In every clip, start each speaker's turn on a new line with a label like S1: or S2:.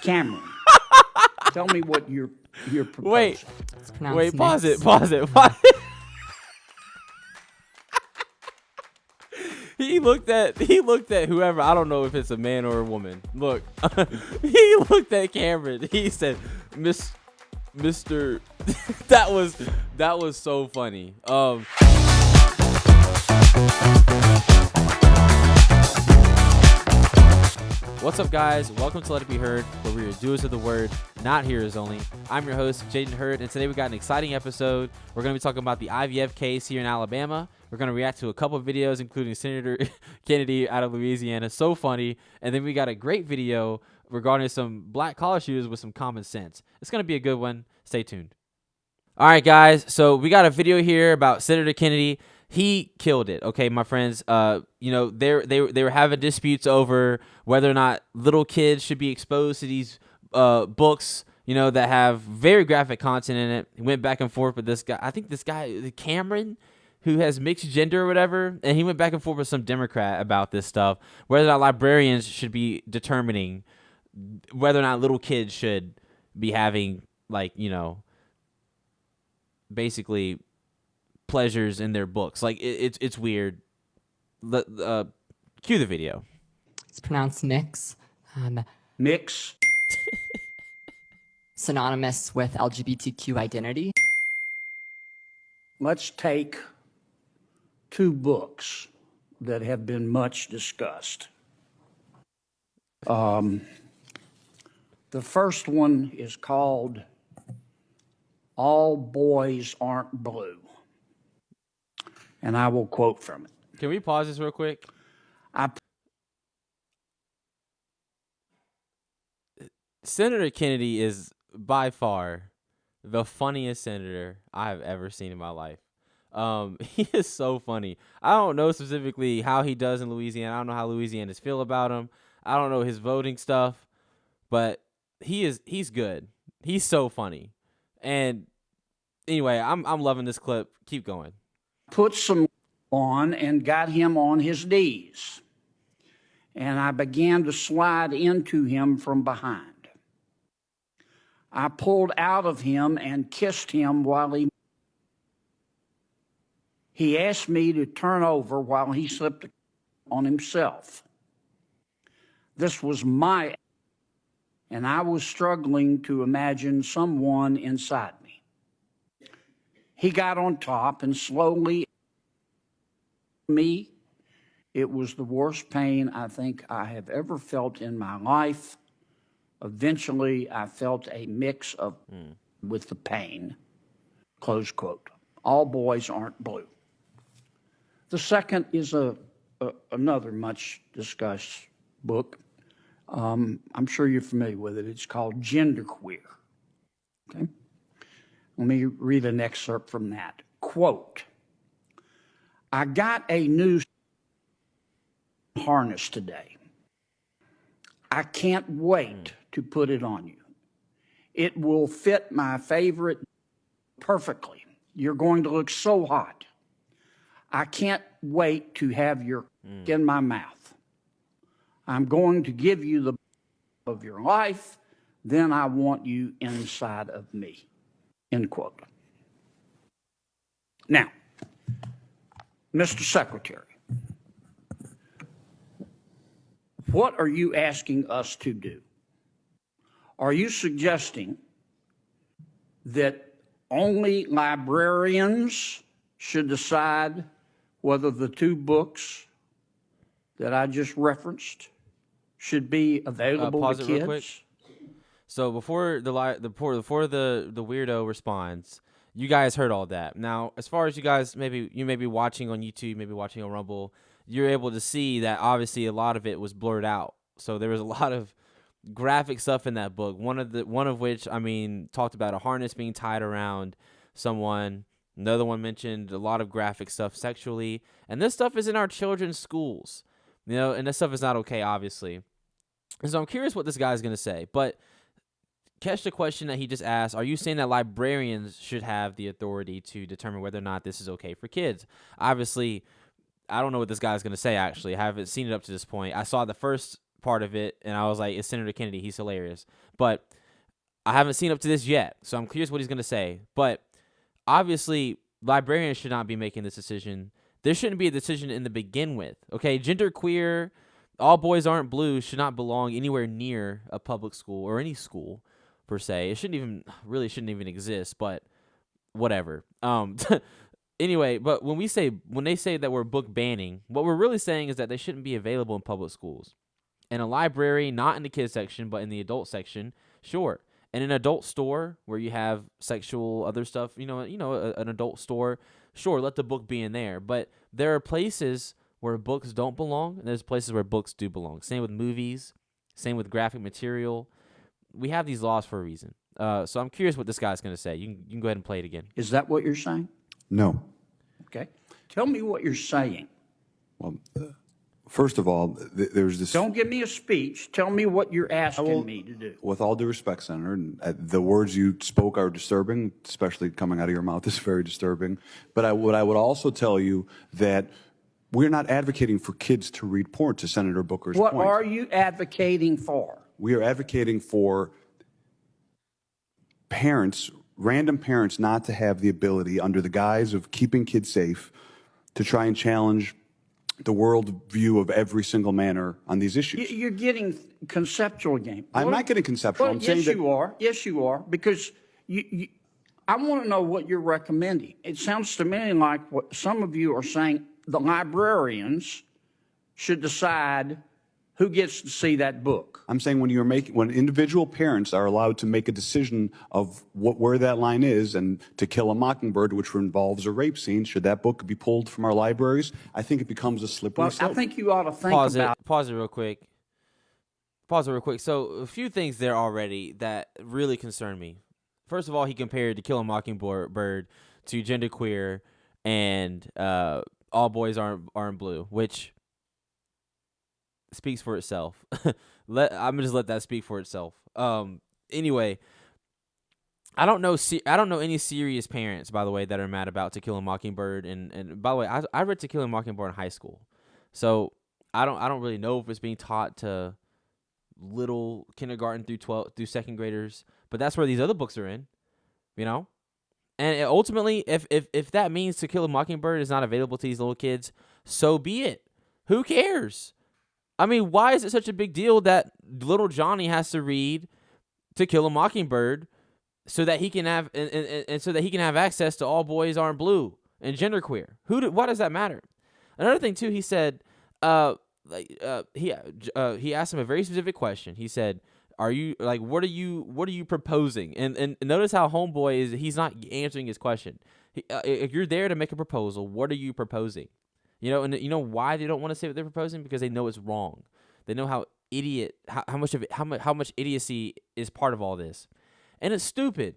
S1: Cameron, tell me what you're proposing.
S2: Wait, pause it. He looked at whoever. I don't know if it's a man or a woman. Look, he looked at Cameron. He said, Mr. that was so funny. What's up, guys? Welcome to Let It Be Heard, where we are doers of the word, not hearers only. I'm your host, Jaden Hurd, and today we got an exciting episode. We're going to be talking about the IVF case here in Alabama. We're going to react to a couple of videos, including Senator Kennedy out of Louisiana. So funny. And then we got a great video regarding some black college shooters with some common sense. It's going to be a good one. Stay tuned. All right, guys. So we got a video here about Senator Kennedy. He killed it, okay, my friends. They were having disputes over whether or not little kids should be exposed to these books, that have very graphic content in it. He went back and forth with this guy. I think this guy, Cameron, who has mixed gender or whatever, and he went back and forth with some Democrat about this stuff, whether or not librarians should be determining whether or not little kids should be having, basically pleasures in their books. It's weird. Cue the video.
S3: It's pronounced mix.
S1: Mix.
S3: Synonymous with LGBTQ identity.
S1: Let's take two books that have been much discussed. The first one is called All Boys Aren't Blue. And I will quote from it.
S2: Can we pause this real quick? Senator Kennedy is by far the funniest senator I have ever seen in my life. He is so funny. I don't know specifically how he does in Louisiana. I don't know how Louisianans feel about him. I don't know his voting stuff, but he's good. He's so funny. And anyway, I'm loving this clip. Keep going.
S1: Put some on and got him on his knees. And I began to slide into him from behind. I pulled out of him and kissed him while he asked me to turn over while he slipped on himself. This was and I was struggling to imagine someone inside me. He got on top and slowly, it was the worst pain I think I have ever felt in my life. Eventually, I felt a mix of with the pain, close quote. All boys aren't blue. The second is another much discussed book. I'm sure you're familiar with it. It's called Genderqueer. Okay. Let me read an excerpt from that. Quote, I got a new harness today. I can't wait to put it on you. It will fit my favorite perfectly. You're going to look so hot. I can't wait to have your in my mouth. I'm going to give you the of your life. Then I want you inside of me. End quote. Now, Mr. Secretary, what are you asking us to do? Are you suggesting that only librarians should decide whether the two books that I just referenced should be available to kids?
S2: Real quick. So before the weirdo responds, you guys heard all that. Now, as far as you guys may be watching on YouTube, maybe watching on Rumble, you're able to see that obviously a lot of it was blurred out. So there was a lot of graphic stuff in that book. One of which talked about a harness being tied around someone. Another one mentioned a lot of graphic stuff sexually, and this stuff is in our children's schools. And this stuff is not okay, obviously. And so I'm curious what this guy's gonna say, but catch the question that he just asked. Are you saying that librarians should have the authority to determine whether or not this is okay for kids? Obviously, I don't know what this guy's going to say, actually. I haven't seen it up to this point. I saw the first part of it, and I was like, it's Senator Kennedy. He's hilarious. But I haven't seen up to this yet, so I'm curious what he's going to say. But obviously, librarians should not be making this decision. There shouldn't be a decision in the begin with. Okay, genderqueer, all boys aren't blue should not belong anywhere near a public school or any school per se. It shouldn't even exist, but whatever. Anyway, but when they say that we're book banning, what we're really saying is that they shouldn't be available in public schools. In a library, not in the kids section, but in the adult section, sure. In an adult store where you have sexual other stuff, an adult store, sure, let the book be in there. But there are places where books don't belong, and there's places where books do belong. Same with movies, same with graphic material. We have these laws for a reason. So I'm curious what this guy's going to say. You can go ahead and play it again.
S1: Is that what you're saying?
S4: No.
S1: Okay. Tell me what you're saying.
S4: Well, first of all, there's this.
S1: Don't give me a speech. Tell me what you're asking me to do.
S4: With all due respect, Senator, and the words you spoke are disturbing, especially coming out of your mouth is very disturbing. But what I would also tell you that we're not advocating for kids to read porn, to Senator Booker's
S1: What
S4: point.
S1: are you advocating for?
S4: We are advocating for parents, random parents, not to have the ability, under the guise of keeping kids safe, to try and challenge the world view of every single manner on these issues.
S1: You're getting conceptual game.
S4: I'm not getting conceptual.
S1: Well,
S4: I'm saying that
S1: you are. Yes, you are. Because I want to know what you're recommending. It sounds to me like what some of you are saying, the librarians should decide who gets to see that book.
S4: I'm saying when individual parents are allowed to make a decision of where that line is, and To Kill a Mockingbird, which involves a rape scene, should that book be pulled from our libraries? I think it becomes a slippery
S1: Well,
S4: slope.
S1: I think you ought to think
S2: Pause
S1: about
S2: it. Pause it real quick. So a few things there already that really concern me. First of all, he compared To Kill a Mockingbird to genderqueer and all boys aren't blue, which speaks for itself. I'm gonna just let that speak for itself. Anyway, I don't know any serious parents, by the way, that are mad about To Kill a Mockingbird. And by the way, I read To Kill a Mockingbird in high school, so I don't really know if it's being taught to little kindergarten through second graders, but that's where these other books are in, And ultimately, if that means To Kill a Mockingbird is not available to these little kids, so be it. Who cares? I mean, why is it such a big deal that little Johnny has to read To Kill a Mockingbird so that he can have and so that he can have access to All Boys Aren't Blue and genderqueer? Why does that matter? Another thing too, he said, he asked him a very specific question. He said, "Are you what are you proposing?" And notice how homeboy he's not answering his question. If you're there to make a proposal, what are you proposing? And you know why they don't want to say what they're proposing? Because they know it's wrong. They know how much idiocy is part of all this, and it's stupid.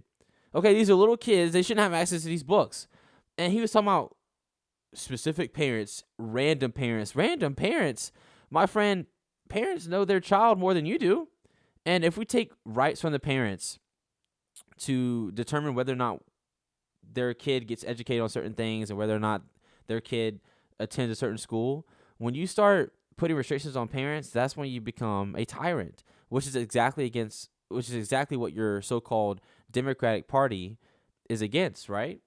S2: Okay, these are little kids. They shouldn't have access to these books. And he was talking about specific parents, random parents. My friend, parents know their child more than you do. And if we take rights from the parents to determine whether or not their kid gets educated on certain things and whether or not their kid attends a certain school, when you start putting restrictions on parents, that's when you become a tyrant, which is exactly what your so-called Democratic Party is against, right?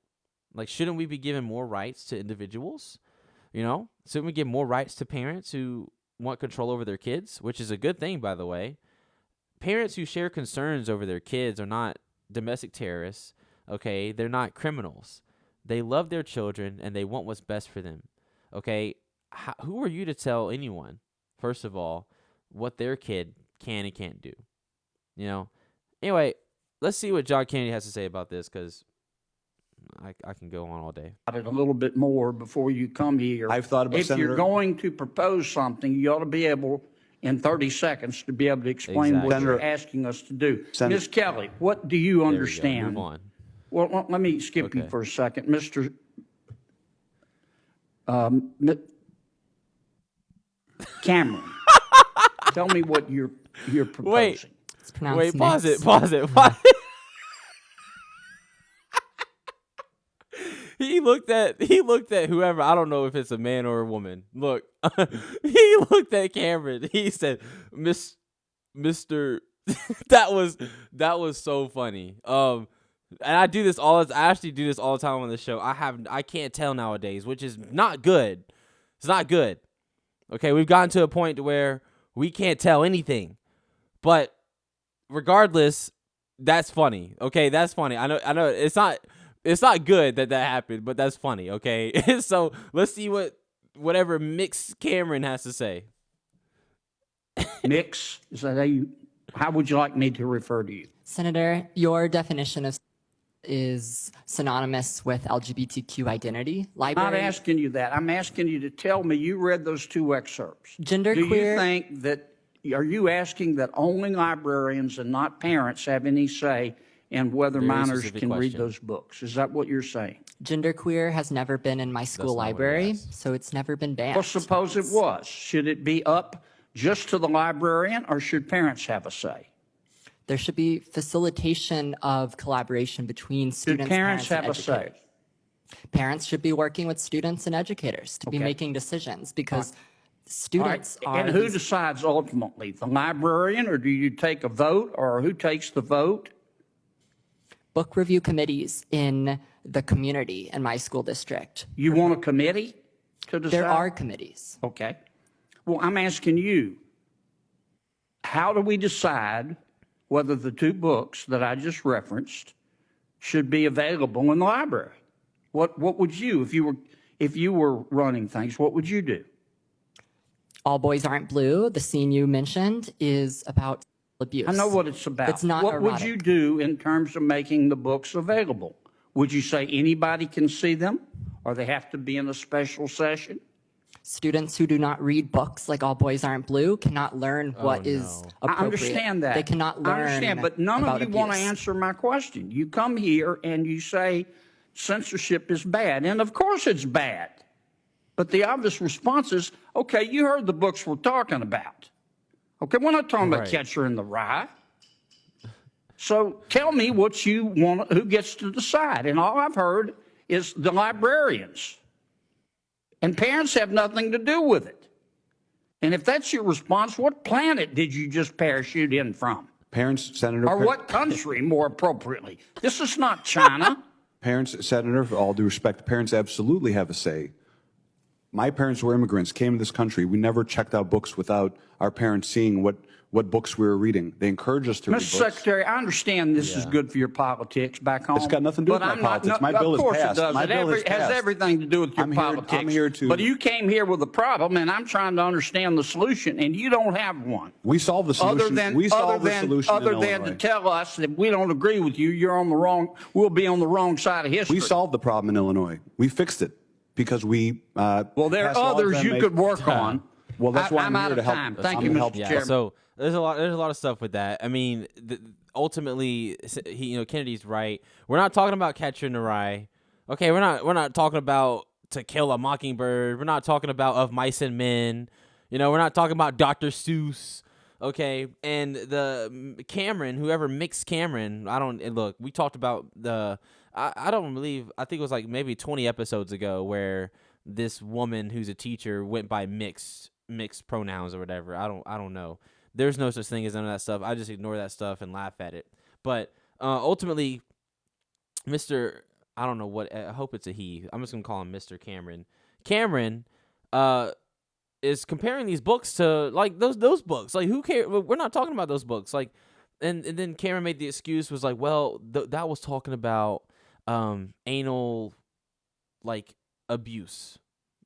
S2: Shouldn't we be giving more rights to individuals? Shouldn't we give more rights to parents who want control over their kids, which is a good thing, by the way? Parents who share concerns over their kids are not domestic terrorists, okay? They're not criminals. They love their children, and they want what's best for them, okay? Who are you to tell anyone, first of all, what their kid can and can't do? Anyway, let's see what John Kennedy has to say about this, because I can go on all day.
S1: it a little bit more before you come here.
S4: I've thought about
S1: If you're
S4: Senator-
S1: going to propose something, you ought to be able, in 30 seconds, to be able to explain
S2: Exactly.
S1: what you're
S4: Senator-
S1: asking us to do.
S4: Senator-
S1: Ms. Kelly, what do you
S2: There we go.
S1: understand?
S2: Move on.
S1: Well, let me skip you
S2: Okay.
S1: for a second. Mr. Cameron, tell me what you're proposing.
S2: Wait.
S3: It's pronounced
S2: Wait, pause
S3: Nix.
S2: it. he looked at whoever. I don't know if it's a man or a woman. Look, he looked at Cameron. He said, Mister. that was so funny. And I actually do this all the time on the show. I can't tell nowadays, which is not good. It's not good. Okay, we've gotten to a point where we can't tell anything. But regardless, that's funny. Okay, that's funny. I know it's not good that happened, but that's funny. Okay, so let's see whatever Mix Cameron has to say.
S1: Mix, is that how would you like me to refer to you?
S3: Senator, your definition of is synonymous with LGBTQ identity.
S1: I'm not asking you that. I'm asking you to tell me you read those two excerpts.
S3: Genderqueer.
S1: Do you think that, are you asking that only librarians and not parents have any say in whether
S2: Very
S1: minors
S2: specific
S1: can read
S2: question.
S1: those books? Is that what you're saying?
S3: Genderqueer has never been in my school
S2: not what he
S3: library,
S2: asked.
S3: so it's never been banned.
S1: Well, suppose it was. Should it be up just to the librarian, or should parents have a say?
S3: There should be facilitation of collaboration between
S1: Should
S3: students,
S1: parents have
S3: and
S1: a say?
S3: educators. Parents should be working with students and educators to be
S1: Okay.
S3: making decisions because
S1: All right.
S3: students are.
S1: And who
S3: these-
S1: decides ultimately? The librarian, or do you take a vote, or who takes the vote?
S3: book review committees in the community in my school district.
S1: You want a committee to decide?
S3: There are committees.
S1: Okay. Well, I'm asking you, how do we decide whether the two books that I just referenced should be available in the library? What would you, if you were running things, what would you do?
S3: All Boys Aren't Blue, the scene you mentioned, is about abuse.
S1: I know what it's about.
S3: It's not
S1: What would
S3: erotic.
S1: you do in terms of making the books available? Would you say anybody can see them, or they have to be in a special session?
S3: Students who do not read books like All Boys Aren't Blue cannot learn what is
S2: no.
S3: appropriate.
S1: I understand that.
S3: They cannot learn
S1: I understand, but none
S3: about
S1: of you want to
S3: abuse.
S1: answer my question. You come here and you say censorship is bad, and of course it's bad. But the obvious response is, okay, you heard the books we're talking about. Okay, we're not talking about
S2: Right.
S1: Catcher in the Rye. So tell me what you want, who gets to decide. And all I've heard is the librarians. And parents have nothing to do with it. And if that's your response, what planet did you just parachute in from?
S4: Parents, Senator.
S1: Or what country, more appropriately? This is not China.
S4: Parents, Senator, for all due respect, parents absolutely have a say. My parents were immigrants, came to this country. We never checked out books without our parents seeing what books we were reading. They encouraged us to read
S1: Mr.
S4: books.
S1: Secretary, I understand this is good for your politics back home.
S4: It's got nothing to do
S1: but
S4: with my
S1: I'm not-
S4: politics. My
S1: no,
S4: bill
S1: of
S4: is
S1: course
S4: passed.
S1: it does.
S4: My
S1: It
S4: bill is
S1: has
S4: passed.
S1: everything to do with your
S4: I'm here- I'm
S1: politics.
S4: here to-
S1: But you came here with a problem, and I'm trying to understand the solution, and you don't have one.
S4: We solved the solution. we solved the solution
S1: other
S4: in
S1: than to
S4: Illinois.
S1: tell us that we don't agree with you, you're on the wrong. We'll be on the wrong side of history.
S4: We solved the problem in Illinois. We fixed it because we.
S1: Well, there are
S4: passed laws
S1: others
S4: that
S1: you
S4: make-
S1: could work on.
S4: Well, that's why I'm
S1: out
S4: here
S1: of
S4: to help.
S1: time.
S4: I'm
S1: Thank you,
S4: gonna
S1: Mr.
S4: help.
S2: Yeah,
S1: Chairman.
S2: so there's a lot of stuff with that. I mean, ultimately, Kennedy's right. We're not talking about Catcher in the Rye. Okay, we're not talking about To Kill a Mockingbird. We're not talking about Of Mice and Men. We're not talking about Dr. Seuss. Okay, and the Cameron, whoever mixed Cameron, look. We talked about I think it was like maybe 20 episodes ago where this woman who's a teacher went by mixed pronouns or whatever. I don't know. There's no such thing as none of that stuff. I just ignore that stuff and laugh at it. But ultimately, I don't know what. I hope it's a he. I'm just gonna call him Mr. Cameron. Cameron is comparing these books to like those books. Like, who cares? We're not talking about those books. Like, and then Cameron made the excuse was like, well, that was talking about anal like abuse,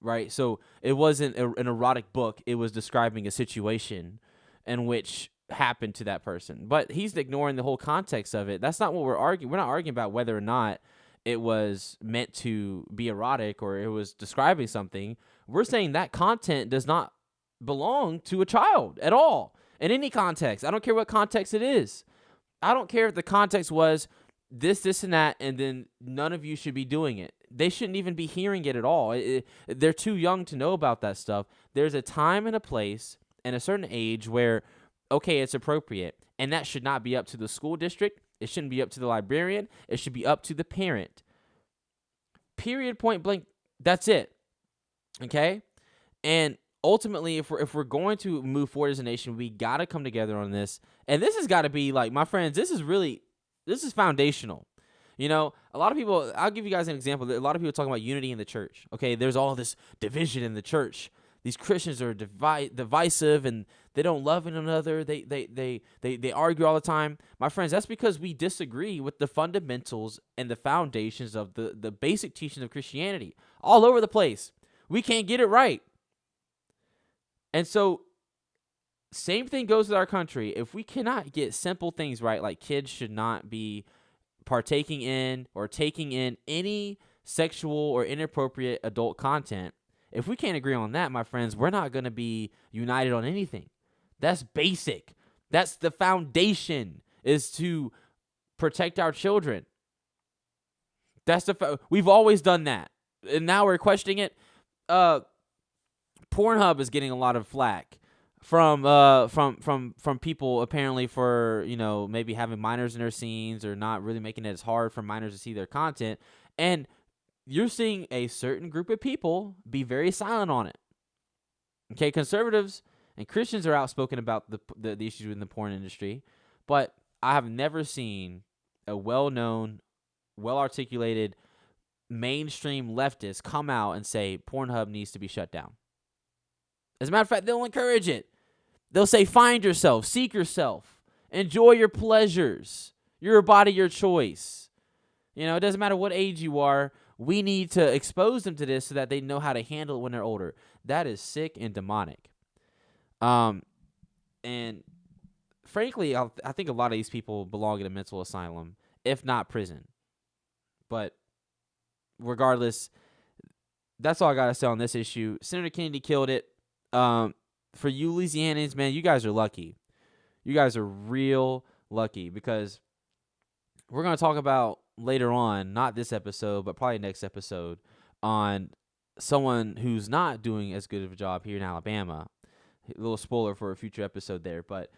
S2: right? So it wasn't an erotic book. It was describing a situation in which happened to that person. But he's ignoring the whole context of it. That's not what we're arguing. We're not arguing about whether or not it was meant to be erotic or it was describing something. We're saying that content does not belong to a child at all in any context. I don't care what context it is. I don't care if the context was this, and that, and then none of you should be doing it. They shouldn't even be hearing it at all. They're too young to know about that stuff. There's a time and a place and a certain age where, okay, it's appropriate. And that should not be up to the school district. It shouldn't be up to the librarian. It should be up to the parent. Period, point blank. That's it. Okay? And ultimately, if we're going to move forward as a nation, we got to come together on this. And this has got to be, like, my friends, this is foundational. You know, a lot of people, I'll give you guys an example. A lot of people talking about unity in the church. Okay, there's all this division in the church. These Christians are divisive, and they don't love one another. They argue all the time. My friends, that's because we disagree with the fundamentals and the foundations of the basic teachings of Christianity all over the place. We can't get it right. And so, same thing goes with our country. If we cannot get simple things right, like kids should not be partaking in or taking in any sexual or inappropriate adult content, if we can't agree on that, my friends, we're not going to be united on anything. That's basic. That's the foundation, is to protect our children. We've always done that, and now we're questioning it. Pornhub is getting a lot of flack from people, apparently, for, you know, maybe having minors in their scenes or not really making it as hard for minors to see their content. And you're seeing a certain group of people be very silent on it. Okay, conservatives and Christians are outspoken about the issues in the porn industry, but I have never seen a well-known, well-articulated mainstream leftist come out and say Pornhub needs to be shut down. As a matter of fact, they'll encourage it. They'll say, find yourself, seek yourself, enjoy your pleasures. You're a body, your choice. You know, it doesn't matter what age you are. We need to expose them to this so that they know how to handle it when they're older. That is sick and demonic. And frankly, I think a lot of these people belong in a mental asylum, if not prison. But regardless, that's all I got to say on this issue. Senator Kennedy killed it. For you Louisianans, man, you guys are lucky. You guys are real lucky, because we're going to talk about later on, not this episode, but probably next episode, on someone who's not doing as good of a job here in Alabama. A little spoiler for a future episode there, but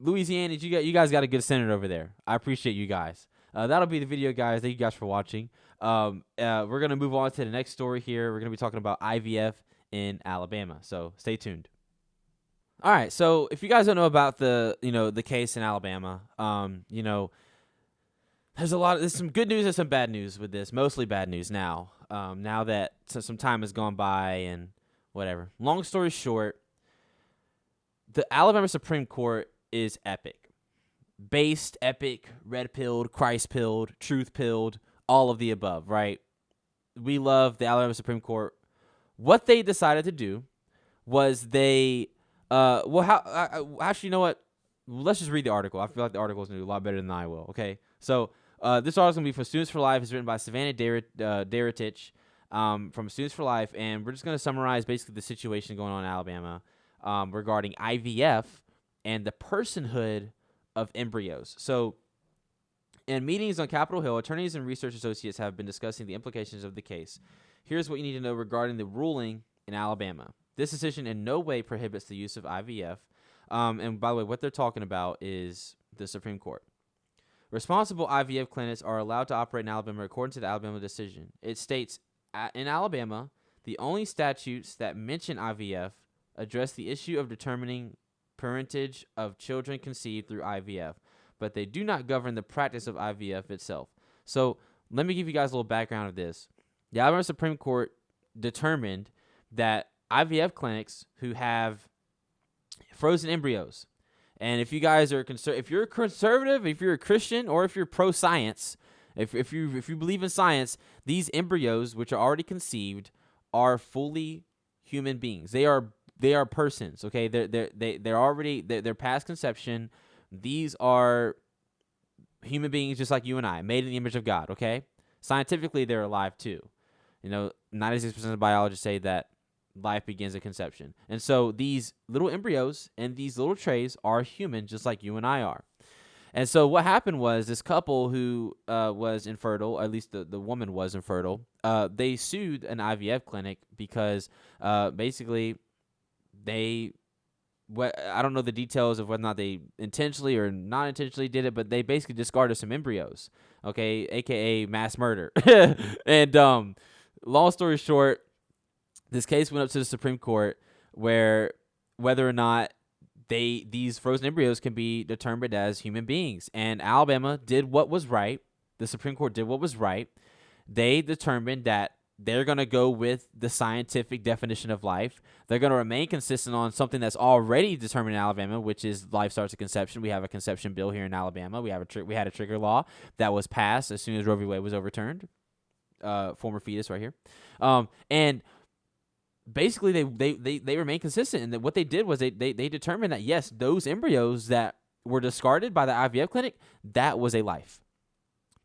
S2: Louisiana, you guys got a good senator over there. I appreciate you guys. That'll be the video, guys. Thank you guys for watching. We're going to move on to the next story here. We're going to be talking about IVF in Alabama, so stay tuned. All right, so if you guys don't know about the case in Alabama, there's some good news and some bad news with this. Mostly bad news now. Now that some time has gone by and whatever. Long story short, the Alabama Supreme Court is epic. Based, epic, red-pilled, Christ-pilled, truth-pilled, all of the above, right? We love the Alabama Supreme Court. What they decided to do was actually, you know what? Let's just read the article. I feel like the article is going to do a lot better than I will, okay? So this article is going to be from Students for Life. It's written by Savannah Daretich from Students for Life, and we're just going to summarize basically the situation going on in Alabama regarding IVF and the personhood of embryos. So in meetings on Capitol Hill, attorneys and research associates have been discussing the implications of the case. Here's what you need to know regarding the ruling in Alabama. This decision in no way prohibits the use of IVF. And by the way, what they're talking about is the Supreme Court. Responsible IVF clinics are allowed to operate in Alabama according to the Alabama decision. It states, in Alabama, the only statutes that mention IVF address the issue of determining parentage of children conceived through IVF, but they do not govern the practice of IVF itself. So let me give you guys a little background of this. The Alabama Supreme Court determined that IVF clinics who have frozen embryos, and if you guys are if you're a conservative, if you're a Christian, or if you're pro-science, if you believe in science, these embryos, which are already conceived, are fully human beings. They are persons. Okay, they're past conception. These are human beings just like you and I, made in the image of God. Okay, scientifically they're alive too. 96% of biologists say that life begins at conception. And so these little embryos and these little trays are human just like you and I are. And so what happened was this couple who was infertile, or at least the woman was infertile, they sued an IVF clinic because basically I don't know the details of whether or not they intentionally or not intentionally did it, but they basically discarded some embryos, okay, a.k.a. mass murder. And long story short, this case went up to the Supreme Court where whether or not these frozen embryos can be determined as human beings. And Alabama did what was right. The Supreme Court did what was right. They determined that they're going to go with the scientific definition of life. They're going to remain consistent on something that's already determined in Alabama, which is life starts at conception. We have a conception bill here in Alabama. We had a trigger law that was passed as soon as Roe v. Wade was overturned. Former fetus right here. And basically they remain consistent. And what they did was they determined that, yes, those embryos that were discarded by the IVF clinic, that was a life.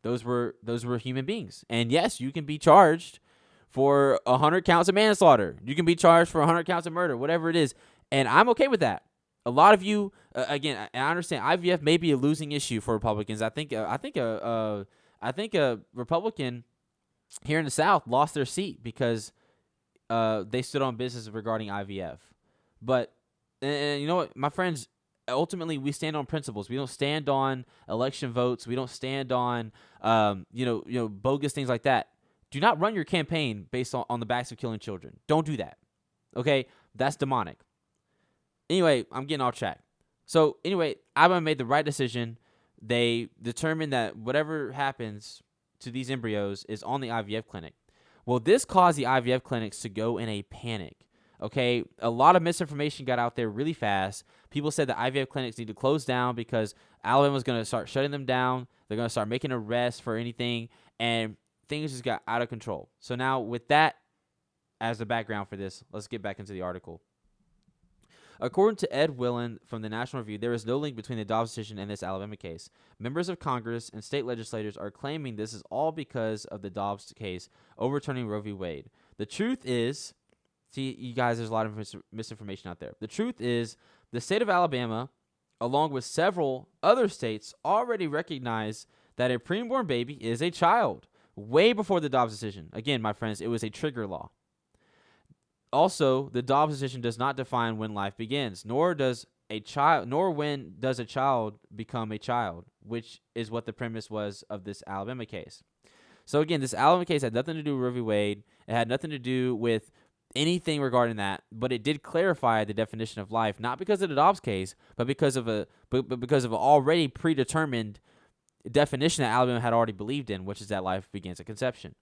S2: Those were human beings. And yes, you can be charged for 100 counts of manslaughter. You can be charged for 100 counts of murder, whatever it is. And I'm okay with that. A lot of you, again, I understand IVF may be a losing issue for Republicans. I think a Republican here in the South lost their seat because they stood on business regarding IVF. But and you know what, my friends, ultimately we stand on principles. We don't stand on election votes. We don't stand on bogus things like that. Do not run your campaign based on the backs of killing children. Don't do that. Okay? That's demonic. Anyway, I'm getting off track. So anyway, Alabama made the right decision. They determined that whatever happens to these embryos is on the IVF clinic. Well, this caused the IVF clinics to go in a panic. Okay? A lot of misinformation got out there really fast. People said the IVF clinics need to close down because Alabama's going to start shutting them down. They're going to start making arrests for anything, and things just got out of control. So now with that as the background for this, let's get back into the article. According to Ed Willen from the National Review, there is no link between the Dobbs decision and this Alabama case. Members of Congress and state legislators are claiming this is all because of the Dobbs case overturning Roe v. Wade. The truth is, see, you guys, there's a lot of misinformation out there. The truth is, the state of Alabama, along with several other states, already recognize that a preborn baby is a child. Way before the Dobbs decision. Again, my friends, it was a trigger law. Also, the Dobbs decision does not define when life begins, nor when does a child become a child, which is what the premise was of this Alabama case. So again, this Alabama case had nothing to do with Roe v. Wade. It had nothing to do with anything regarding that, but it did clarify the definition of life, not because of the Dobbs case, but because of an already predetermined definition that Alabama had already believed in, which is that life begins at conception.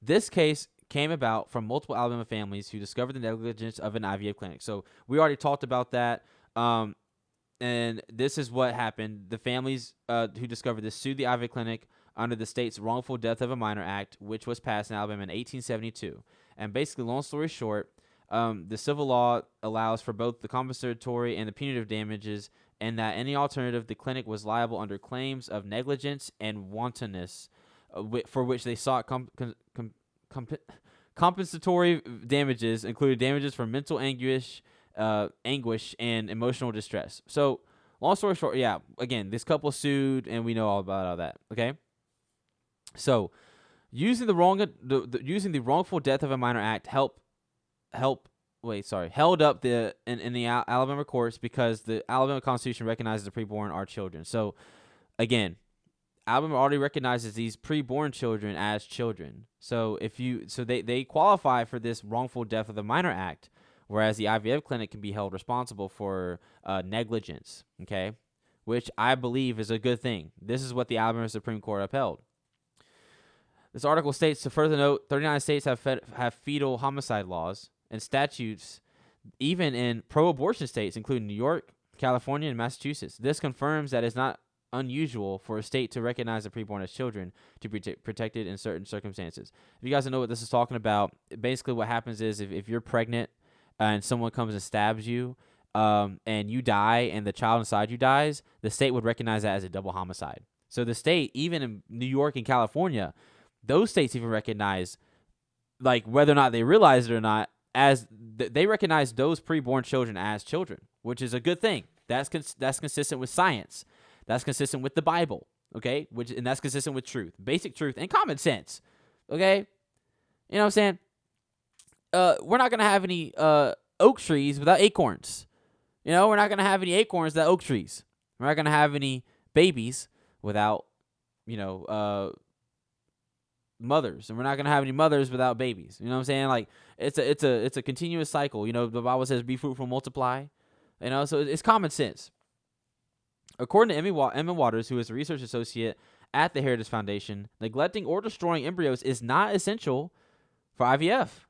S2: This case came about from multiple Alabama families who discovered the negligence of an IVF clinic. So we already talked about that, and this is what happened. The families who discovered this sued the IVF clinic under the state's Wrongful Death of a Minor Act, which was passed in Alabama in 1872. And basically, long story short, the civil law allows for both the compensatory and the punitive damages, and that any alternative, the clinic was liable under claims of negligence and wantonness, for which they sought compensatory damages, including damages for mental anguish and emotional distress. So, long story short, yeah, again, this couple sued, and we know all about all that. Okay, so using the Wrongful Death of a Minor Act held up in the Alabama courts because the Alabama Constitution recognizes the preborn are children. So, again, Alabama already recognizes these preborn children as children. So they qualify for this Wrongful Death of the Minor Act, whereas the IVF clinic can be held responsible for negligence. Okay, which I believe is a good thing. This is what the Alabama Supreme Court upheld. This article states, to further note, 39 states have fetal homicide laws and statutes, even in pro-abortion states, including New York, California, and Massachusetts. This confirms that it's not unusual for a state to recognize the preborn as children to be protected in certain circumstances. If you guys don't know what this is talking about, basically what happens is if you're pregnant and someone comes and stabs you and you die and the child inside you dies, the state would recognize that as a double homicide. So the state, even in New York and California, those states even recognize, like whether or not they realize it or not, as they recognize those preborn children as children, which is a good thing. That's consistent with science. That's consistent with the Bible, okay? And that's consistent with truth, basic truth, and common sense, okay? You know what I'm saying? We're not going to have any oak trees without acorns. You know, we're not going to have any acorns without oak trees. We're not going to have any babies without, mothers, and we're not gonna have any mothers without babies. You know what I'm saying? Like it's a continuous cycle. You know, the Bible says, "Be fruitful, multiply." You know, so it's common sense. According to Emma Waters, who is a research associate at the Heritage Foundation, neglecting or destroying embryos is not essential for IVF.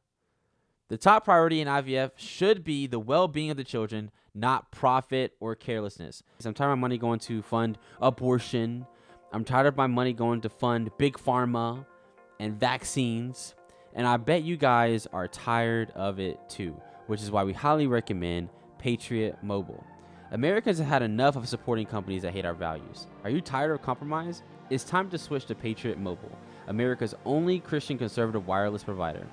S2: The top priority in IVF should be the well-being of the children, not profit or carelessness. I'm tired of my money going to fund abortion. I'm tired of my money going to fund big pharma and vaccines. And I bet you guys are tired of it too, which is why we highly recommend Patriot Mobile. Americans have had enough of supporting companies that hate our values. Are you tired of compromise? It's time to switch to Patriot Mobile, America's only Christian conservative wireless provider.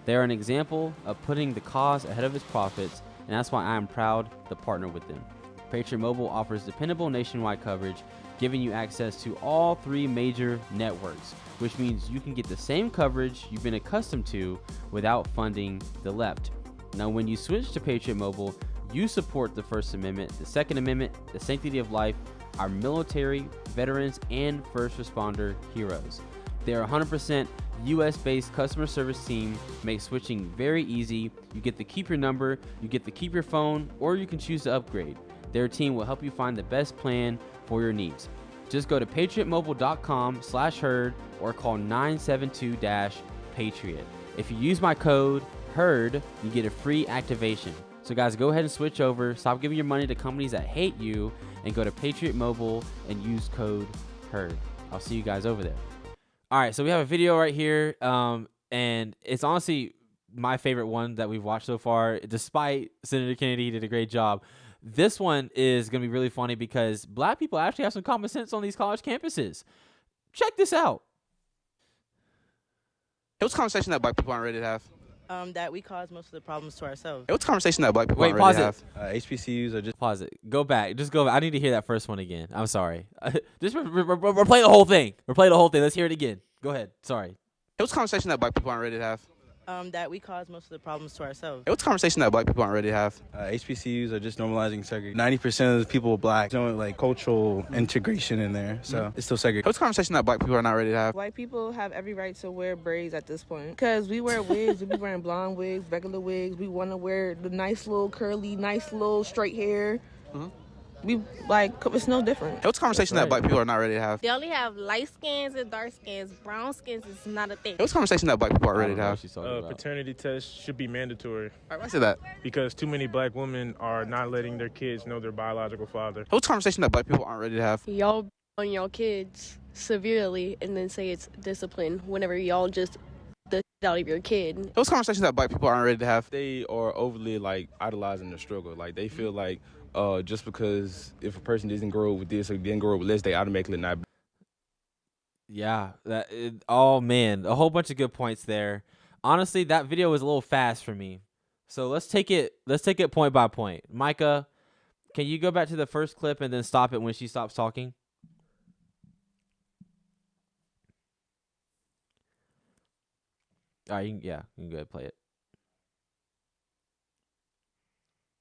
S2: They are an example of putting the cause ahead of its profits, and that's why I am proud to partner with them. Patriot Mobile offers dependable nationwide coverage, giving you access to all 3 major networks, which means you can get the same coverage you've been accustomed to without funding the left. Now, when you switch to Patriot Mobile, you support the First Amendment, the Second Amendment, the sanctity of life, our military, veterans, and first responder heroes. Their 100% US-based customer service team makes switching very easy. You get to keep your number, you get to keep your phone, or you can choose to upgrade. Their team will help you find the best plan for your needs. Just go to patriotmobile.com/herd or call 972-PATRIOT. If you use my code HERD, you get a free activation. So guys, go ahead and switch over. Stop giving your money to companies that hate you and go to Patriot Mobile and use code HERD. I'll see you guys over there. All right, so we have a video right here, and it's honestly my favorite one that we've watched so far, despite Senator Kennedy did a great job. This one is going to be really funny because black people actually have some common sense on these college campuses. Check this out.
S5: It was a conversation that black people aren't ready to have.
S6: That we cause most of the problems to ourselves.
S5: It was a conversation that black people
S2: Wait,
S5: aren't ready
S2: pause
S5: to
S2: it.
S5: have. HBCUs are just...
S2: Pause it. Go back. Just go back. I need to hear that first one again. I'm sorry. Just replay the whole thing. Replay the whole thing. Let's hear it again. Go ahead. Sorry.
S5: It was a conversation that black people aren't ready to have.
S6: That we cause most of the problems to ourselves.
S5: It was a conversation that black people aren't ready to have.
S7: HBCUs are just normalizing segregation. 90% of the people are black. Showing like cultural integration in there, so it's still segregated.
S5: It was a conversation that black people are not ready to have.
S8: White people have every right to wear braids at this point. Because we wear wigs, we be wearing blonde wigs, regular wigs. We want to wear the nice little curly, nice little straight hair. We like, it's no different.
S5: It was a conversation that black people are not ready to have.
S9: They only have light skins and dark skins. Brown skins is not a thing.
S5: It was a conversation that black people aren't ready to have.
S10: Paternity tests should be mandatory.
S5: Why say that?
S10: Because too many black women are not letting their kids know their biological father.
S5: It was a conversation that black people aren't ready to have.
S11: Y'all on your kids severely and then say it's discipline whenever y'all just the shit out of your kid.
S5: It was a conversation that black people aren't ready to have.
S12: They are overly like idolizing the struggle. Like they feel like just because if a person doesn't grow up with this or didn't grow up with this, they automatically not.
S2: Yeah. Oh man, a whole bunch of good points there. Honestly, that video was a little fast for me. So let's take it point by point. Micah, can you go back to the first clip and then stop it when she stops talking? All right, you can go ahead and play it.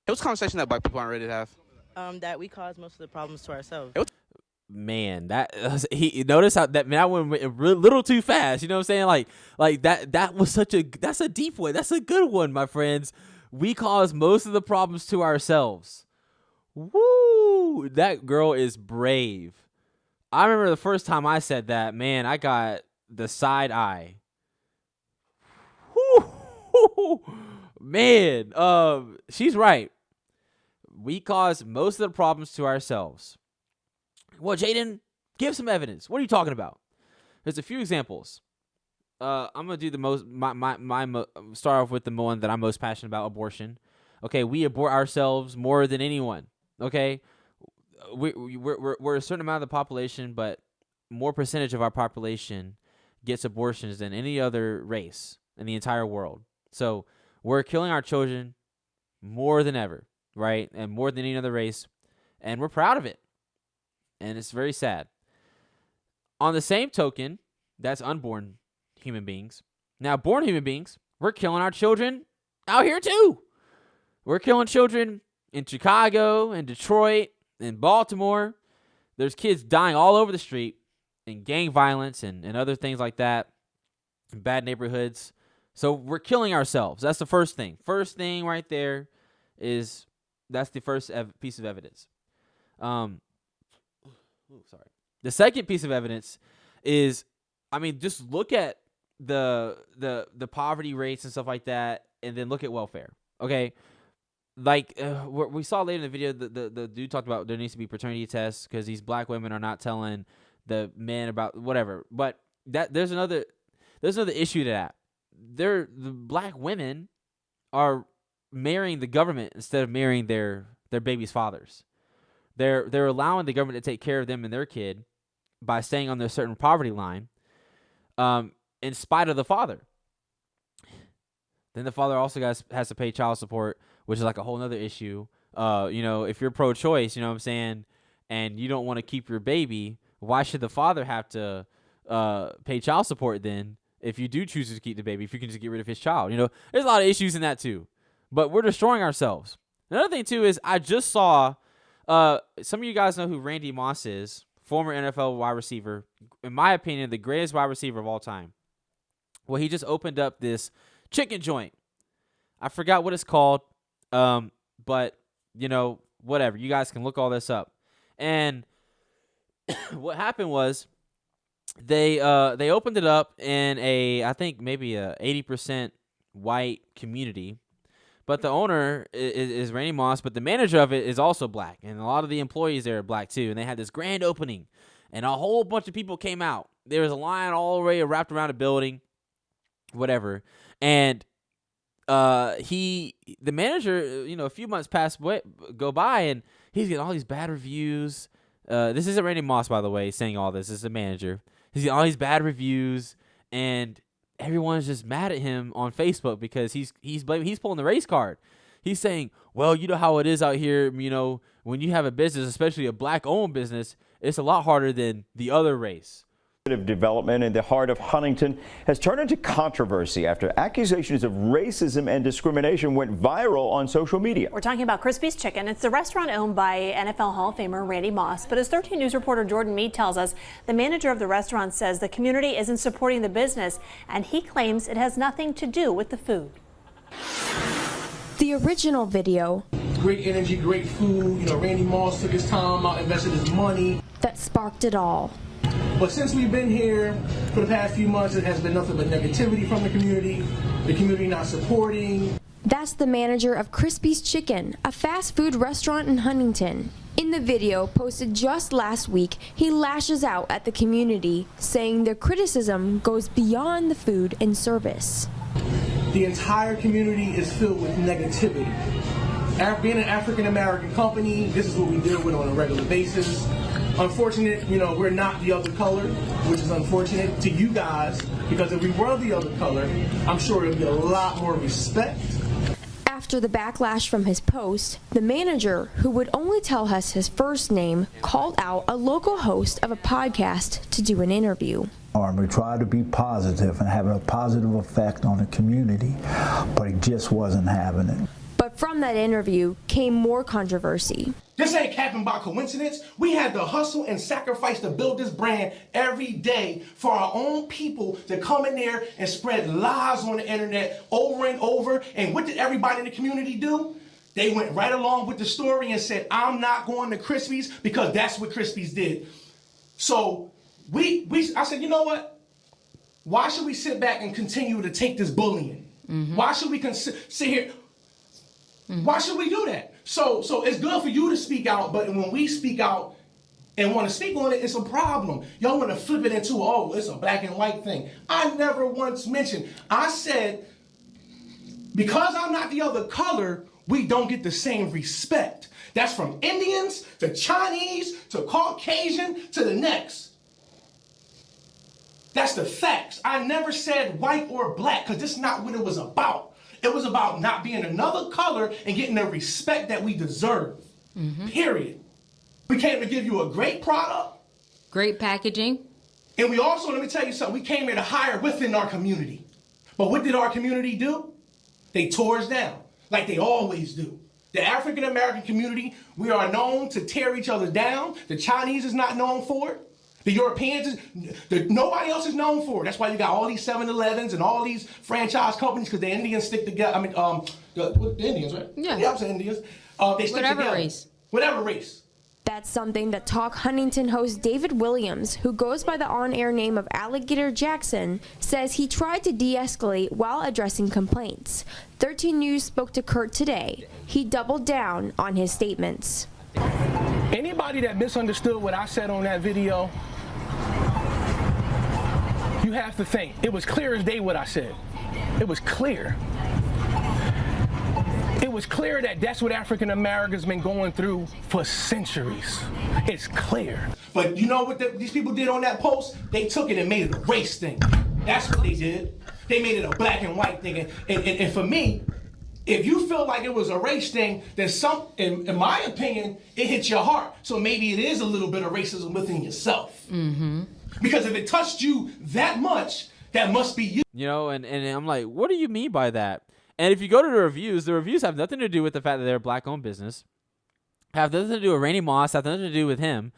S5: It was a conversation that black people aren't ready to have.
S6: That we cause most of the problems to ourselves.
S2: Man, he notice how that went a little too fast. You know what I'm saying? Like that was that's a deep one. That's a good one, my friends. We cause most of the problems to ourselves. Woo! That girl is brave. I remember the first time I said that, man, I got the side eye. Woo! Man, she's right. We cause most of the problems to ourselves. Well, Jaden, give some evidence. What are you talking about? There's a few examples. I'm gonna do the most. Start off with the one that I'm most passionate about: abortion. Okay, we abort ourselves more than anyone. Okay, we're a certain amount of the population, but more percentage of our population gets abortions than any other race in the entire world. So we're killing our children more than ever, right? And more than any other race, and we're proud of it. And it's very sad. On the same token, that's unborn human beings. Now, born human beings, we're killing our children out here too. We're killing children in Chicago, in Detroit, in Baltimore. There's kids dying all over the street in gang violence and other things like that. bad neighborhoods. So we're killing ourselves. That's the first thing. First thing right there is that's the first piece of evidence. Sorry. The second piece of evidence is, I mean, just look at the poverty rates and stuff like that, and then look at welfare. Okay, like we saw later in the video, the dude talked about there needs to be paternity tests because these black women are not telling the men about whatever. But there's another issue to that. The black women are marrying the government instead of marrying their baby's fathers. They're allowing the government to take care of them and their kid by staying on their certain poverty line, in spite of the father. Then the father also has to pay child support, which is like a whole other issue. If you're pro-choice, you know what I'm saying, and you don't want to keep your baby, why should the father have to pay child support then? If you do choose to keep the baby, if you can just get rid of his child, there's a lot of issues in that too. But we're destroying ourselves. Another thing too is I just saw, some of you guys know who Randy Moss is, former NFL wide receiver. In my opinion, the greatest wide receiver of all time. Well, he just opened up this chicken joint. I forgot what it's called, but whatever. You guys can look all this up. And what happened was, they opened it up in I think maybe a 80% white community, but the owner is Randy Moss, but the manager of it is also black, and a lot of the employees there are black too. And they had this grand opening, and a whole bunch of people came out. There was a line all the way wrapped around the building, whatever. And the manager, a few months go by, and he's getting all these bad reviews. This isn't Randy Moss, by the way, saying all this. This is the manager. He's getting all these bad reviews, and everyone's just mad at him on Facebook because he's pulling the race card. He's saying, well, you know how it is out here, when you have a business, especially a black-owned business, it's a lot harder than the other race.
S13: Development in the heart of Huntington has turned into controversy after accusations of racism and discrimination went viral on social media.
S14: We're talking about Crispy's Chicken. It's the restaurant owned by NFL Hall of Famer Randy Moss. But as 13 News reporter Jordan Meade tells us, the manager of the restaurant says the community isn't supporting the business, and he claims it has nothing to do with the food.
S15: The original video.
S16: Great energy, great food. Randy Moss took his time out, invested his money.
S15: That sparked it all.
S16: But since we've been here for the past few months, it has been nothing but negativity from the community not supporting.
S15: That's the manager of Crispy's Chicken, a fast food restaurant in Huntington. In the video posted just last week, he lashes out at the community, saying their criticism goes beyond the food and service.
S16: The entire community is filled with negativity. Being an African-American company, this is what we deal with on a regular basis. Unfortunate, we're not the other color, which is unfortunate to you guys, because if we were the other color, I'm sure it would be a lot more respect.
S15: After the backlash from his post, the manager, who would only tell us his first name, called out a local host of a podcast to do an interview.
S17: We tried to be positive and having a positive effect on the community, but he just wasn't having it.
S15: But from that interview came more controversy.
S16: This ain't happened by coincidence. We had to hustle and sacrifice to build this brand every day for our own people to come in there and spread lies on the internet over and over. And what did everybody in the community do? They went right along with the story and said, I'm not going to Crispy's because that's what Crispy's did. So I said, you know what? Why should we sit back and continue to take this bullying? Mm-hmm. Why should we sit here? Mm-hmm. Why should we do that? So it's good for you to speak out, but when we speak out and want to speak on it, it's a problem. Y'all want to flip it into, oh, it's a black and white thing. I never once mentioned. I said, because I'm not the other color, we don't get the same respect. That's from Indians to Chinese to Caucasian to the next. That's the facts. I never said white or black because this is not what it was about. It was about not being another color and getting the respect that we deserve. Mm-hmm. Period. We came to give you a great product.
S18: Great packaging.
S16: And we also, let me tell you something, we came here to hire within our community. But what did our community do? They tore us down, like they always do. The African-American community, we are known to tear each other down. The Chinese is not known for it. The Europeans, nobody else is known for it. That's why you got all these 7-Elevens and all these franchise companies, because the Indians stick together. I mean, the Indians, right?
S15: Yeah.
S16: I'm saying Indians. They stick
S15: Whatever
S16: together.
S15: race.
S16: Whatever race.
S15: That's something that Talk Huntington host David Williams, who goes by the on-air name of Alligator Jackson, says he tried to de-escalate while addressing complaints. 13 News spoke to Kurt today. He doubled down on his statements.
S16: Anybody that misunderstood what I said on that video, you have to think. It was clear as day what I said. It was clear. It was clear that that's what African Americans been going through for centuries. It's clear. But you know what these people did on that post? They took it and made it a race thing. That's what they did. They made it a black and white thing. And for me, if you feel like it was a race thing, then in my opinion, it hits your heart. So maybe it is a little bit of racism within yourself. Mm-hmm. Because if it touched you that much, that must be you.
S2: You know, and I'm like, what do you mean by that? And if you go to the reviews have nothing to do with the fact that they're a black-owned business, have nothing to do with Randy Moss, have nothing to do with him.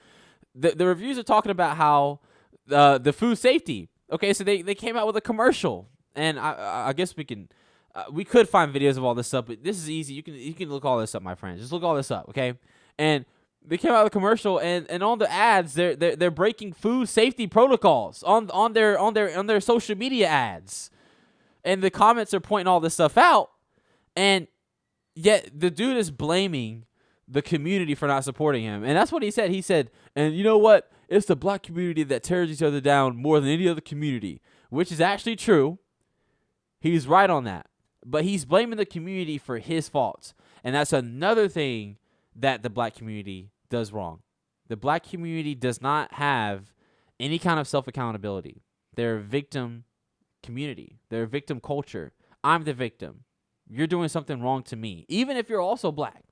S2: The reviews are talking about how the food safety. Okay, so they came out with a commercial, and I guess we could find videos of all this stuff, but this is easy. You can look all this up, my friends. Just look all this up, okay? And they came out with a commercial, and on the ads, they're breaking food safety protocols on their social media ads. And the comments are pointing all this stuff out, and yet the dude is blaming the community for not supporting him. And that's what he said. He said, and you know what? It's the black community that tears each other down more than any other community, which is actually true. He's right on that. But he's blaming the community for his faults. And that's another thing that the black community does wrong. The black community does not have any kind of self-accountability. They're a victim community. They're a victim culture. I'm the victim. You're doing something wrong to me, even if you're also black.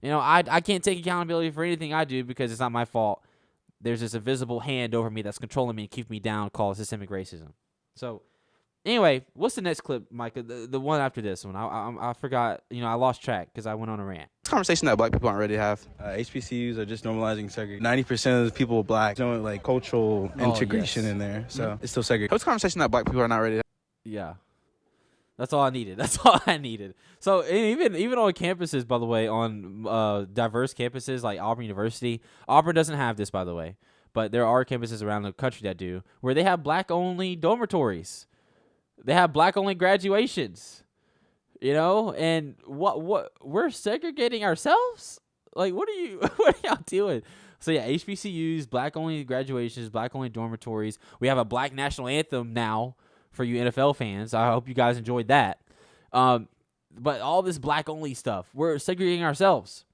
S2: You know, I can't take accountability for anything I do because it's not my fault. There's this invisible hand over me that's controlling me and keeping me down called systemic racism. So anyway, what's the next clip, Micah? The one after this one. I forgot. You know, I lost track because I went on a rant.
S5: It's a conversation that black people aren't ready to have.
S7: HBCUs are just normalizing segregation. 90% of the people are black. There's no like cultural integration in there, so it's still segregated.
S5: It's a conversation that black people are not ready to have.
S2: Yeah. That's all I needed. That's all I needed. So even on campuses, by the way, on diverse campuses like Auburn University, Auburn doesn't have this, by the way, but there are campuses around the country that do, where they have black-only dormitories. They have black-only graduations. You know, and what we're segregating ourselves? Like, what are y'all doing? So yeah, HBCUs, black-only graduations, black-only dormitories. We have a black national anthem now for you NFL fans. I hope you guys enjoyed that. But all this black-only stuff, we're segregating ourselves.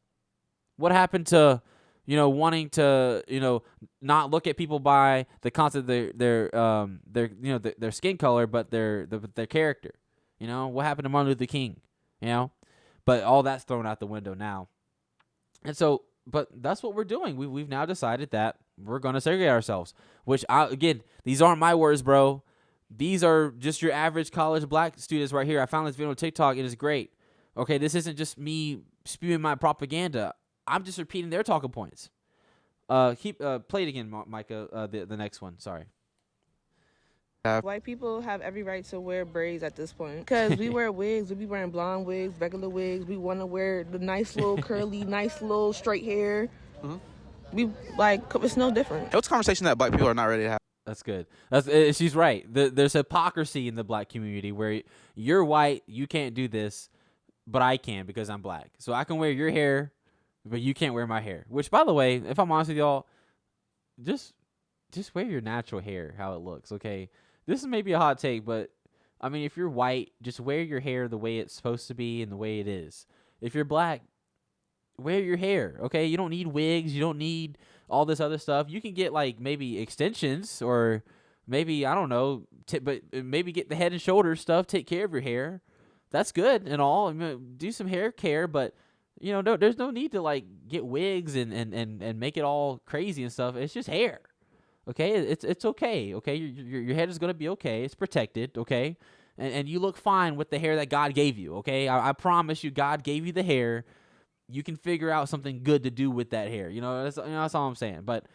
S2: What happened to, you know, wanting to, you know, not look at people by the concept of their skin color, but their character? You know, what happened to Martin Luther King? You know, but all that's thrown out the window now. And so, but that's what we're doing. We've now decided that we're going to segregate ourselves, which, again, these aren't my words, bro. These are just your average college black students right here. I found this video on TikTok. It is great. Okay, this isn't just me spewing my propaganda. I'm just repeating their talking points. Play it again, Micah, the next one. Sorry.
S8: White people have every right to wear braids at this point. Because we wear wigs. We be wearing blonde wigs, regular wigs. We want to wear the nice little curly, nice little straight hair. Mm-hmm. We, like, it's no different.
S5: It's a conversation that black people are not ready to have.
S2: That's good. She's right. There's hypocrisy in the black community where you're white, you can't do this, but I can because I'm black. So I can wear your hair, but you can't wear my hair. Which, by the way, if I'm honest with y'all, just wear your natural hair, how it looks, okay? This is maybe a hot take, but, I mean, if you're white, just wear your hair the way it's supposed to be and the way it is. If you're black, wear your hair, okay? You don't need wigs. You don't need all this other stuff. You can get, like, maybe extensions or maybe, I don't know, but maybe get the head and shoulders stuff. Take care of your hair. That's good and all. I mean, do some hair care, but, you know, there's no need to, like, get wigs and make it all crazy and stuff. It's just hair. Okay, it's okay. Okay, your head is gonna be okay. It's protected. Okay, and you look fine with the hair that God gave you. Okay, I promise you, God gave you the hair. You can figure out something good to do with that hair. You know, that's all I'm saying. But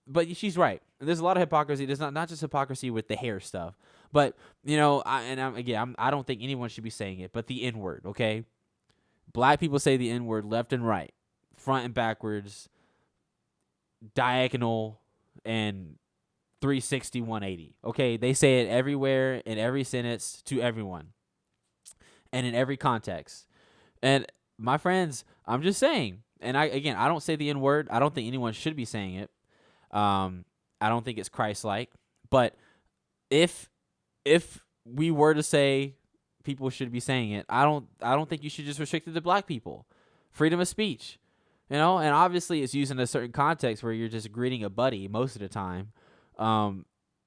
S2: but she's right. There's a lot of hypocrisy. There's not just hypocrisy with the hair stuff, but I don't think anyone should be saying it. But the N word, okay? Black people say the N word left and right, front and backwards, diagonal, and 360, 180. Okay, they say it everywhere in every sentence to everyone, and in every context. And my friends, I'm just saying. And I don't say the N word. I don't think anyone should be saying it. I don't think it's Christ-like. But if we were to say people should be saying it, I don't think you should just restrict it to black people. Freedom of speech, and obviously it's used in a certain context where you're just greeting a buddy most of the time.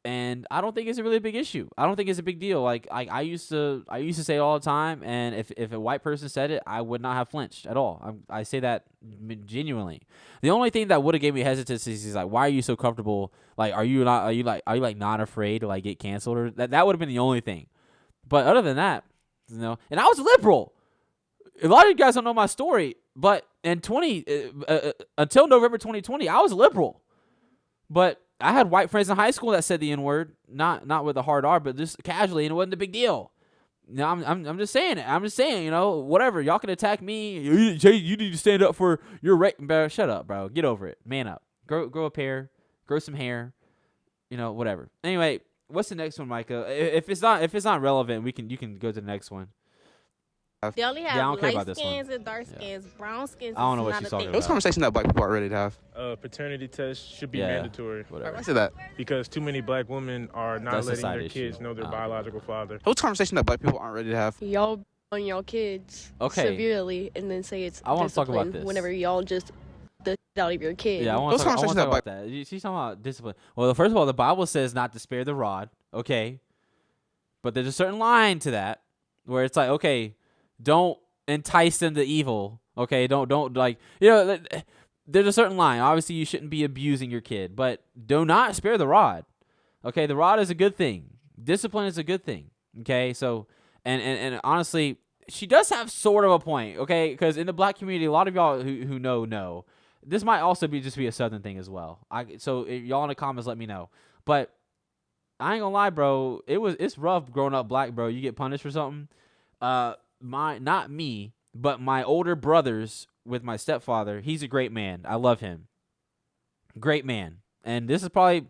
S2: And I don't think it's a really big issue. I don't think it's a big deal. Like I used to say it all the time, and if a white person said it, I would not have flinched at all. I say that genuinely. The only thing that would have gave me hesitancy is like, why are you so comfortable? Like, are you not afraid to like get canceled? Or that would have been the only thing. But other than that, and I was liberal. A lot of you guys don't know my story, but until November 2020, I was liberal. But I had white friends in high school that said the N word, not with a hard R, but just casually, and it wasn't a big deal. I'm just saying it. I'm just saying, whatever. Y'all can attack me. You need to stand up for your right. Shut up, bro. Get over it. Man up. Grow a pair. Grow some hair. Whatever. Anyway, what's the next one, Micah? If it's not relevant, you can go to the next one.
S9: They only
S2: I
S9: have
S2: don't care
S9: light
S2: about this
S9: skins
S2: one.
S9: and dark skins. Brown skins.
S2: I don't know
S9: is
S2: what
S9: not
S2: she's
S9: a
S2: talking
S9: thing.
S2: about.
S5: Those conversations that black people are ready to have.
S10: Paternity tests should be
S2: Yeah,
S10: mandatory.
S2: whatever.
S5: I say that.
S10: Because too many black women are not
S2: That's a
S10: letting
S2: side
S10: their
S2: issue.
S10: kids know their biological father.
S5: Those conversations that black people aren't ready to have.
S11: Y'all on your kids
S2: Okay.
S11: severely, and then say it's
S2: I wanna talk about
S11: discipline
S2: this.
S11: whenever y'all just the shit out of your kid.
S2: Yeah, I want to talk about that. She's talking about discipline. Well, first of all, the Bible says not to spare the rod, okay? But there's a certain line to that where it's like, okay, don't entice them to evil, okay? Don't like, there's a certain line. Obviously, you shouldn't be abusing your kid, but do not spare the rod, okay? The rod is a good thing. Discipline is a good thing, okay? So, and honestly, she does have sort of a point, okay? Because in the black community, a lot of y'all who know. This might also be a Southern thing as well. So if y'all in the comments, let me know. But I ain't gonna lie, bro. It's rough growing up black, bro. You get punished for something. Not me, but my older brothers with my stepfather. He's a great man. I love him. Great man. And this is probably,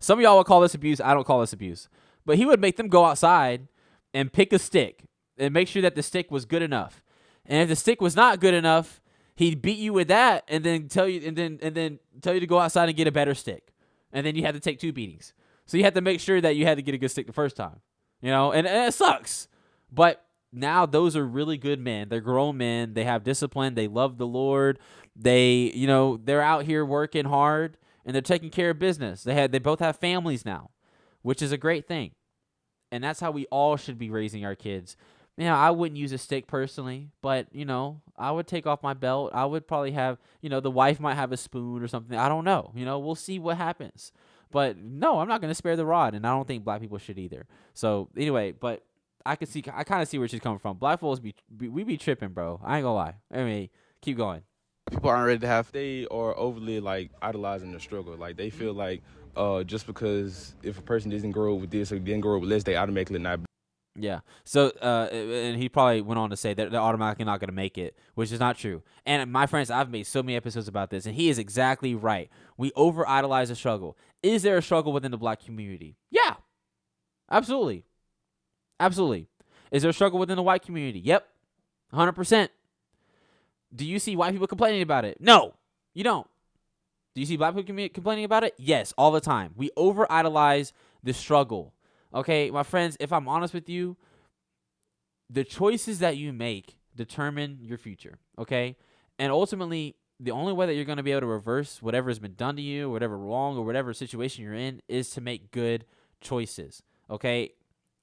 S2: some of y'all would call this abuse. I don't call this abuse. But he would make them go outside and pick a stick and make sure that the stick was good enough. And if the stick was not good enough, he'd beat you with that and then tell you to go outside and get a better stick. And then you had to take 2 beatings. So you had to make sure that you had to get a good stick the first time. And it sucks. But now those are really good men. They're grown men. They have discipline. They love the Lord. They're out here working hard and they're taking care of business. They both have families now, which is a great thing. And that's how we all should be raising our kids. I wouldn't use a stick personally, but, I would take off my belt. I would probably have, the wife might have a spoon or something. I don't know. We'll see what happens. But no, I'm not going to spare the rod, and I don't think black people should either. So anyway, but I kind of see where she's coming from. Black folks we be tripping, bro. I ain't gonna lie. I mean, keep going.
S5: People aren't ready to have.
S12: They are overly idolizing the struggle. Like they feel like just because if a person doesn't grow up with this or didn't grow up with this, they automatically not.
S2: Yeah. So, and he probably went on to say that they're automatically not going to make it, which is not true. And my friends, I've made so many episodes about this, and he is exactly right. We over-idolize the struggle. Is there a struggle within the black community? Yeah. Absolutely. Absolutely. Is there a struggle within the white community? Yep. 100%. Do you see white people complaining about it? No, you don't. Do you see black people complaining about it? Yes, all the time. We over-idolize the struggle. Okay, my friends, if I'm honest with you, the choices that you make determine your future, okay? And ultimately, the only way that you're going to be able to reverse whatever has been done to you, whatever wrong or whatever situation you're in, is to make good choices, okay?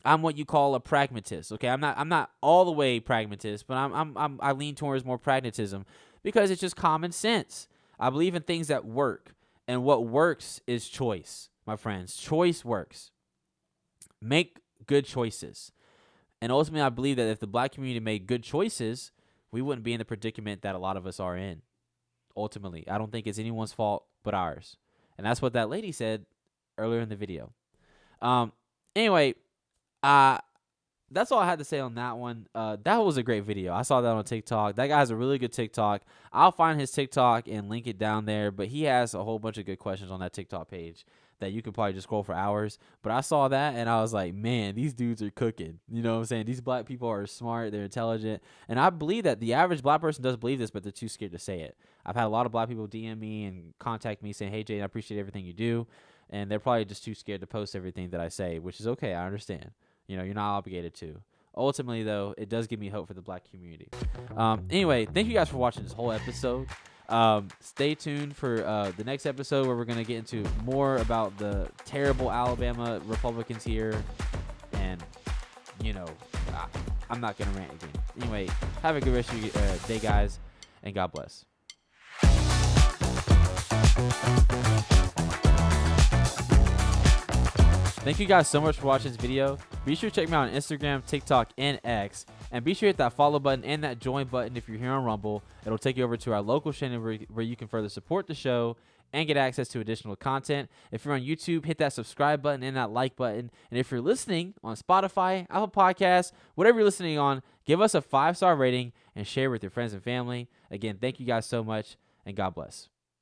S2: I'm what you call a pragmatist, okay? I'm not all the way pragmatist, but I lean towards more pragmatism because it's just common sense. I believe in things that work, and what works is choice, my friends. Choice works. Make good choices. And ultimately, I believe that if the black community made good choices, we wouldn't be in the predicament that a lot of us are in. Ultimately, I don't think it's anyone's fault but ours. And that's what that lady said earlier in the video. Anyway, that's all I had to say on that one. That was a great video. I saw that on TikTok. That guy has a really good TikTok. I'll find his TikTok and link it down there. But he has a whole bunch of good questions on that TikTok page that you could probably just scroll for hours. But I saw that and I was like, man, these dudes are cooking. You know what I'm saying? These black people are smart. They're intelligent. And I believe that the average black person does believe this, but they're too scared to say it. I've had a lot of black people DM me and contact me saying, hey, Jay, I appreciate everything you do. And they're probably just too scared to post everything that I say, which is okay. I understand. You know, you're not obligated to. Ultimately, though, it does give me hope for the black community. Anyway, thank you guys for watching this whole episode. Stay tuned for the next episode where we're going to get into more about the terrible Alabama Republicans here. And, you know, I'm not going to rant again. Anyway, have a good rest of your day, guys, and God bless. Thank you guys so much for watching this video. Be sure to check me out on Instagram, TikTok, and X. And be sure to hit that follow button and that join button if you're here on Rumble. It'll take you over to our local channel where you can further support the show and get access to additional content. If you're on YouTube, hit that subscribe button and that like button. And if you're listening on Spotify, Apple Podcasts, whatever you're listening on, give us a 5-star rating and share with your friends and family. Again, thank you guys so much, and God bless.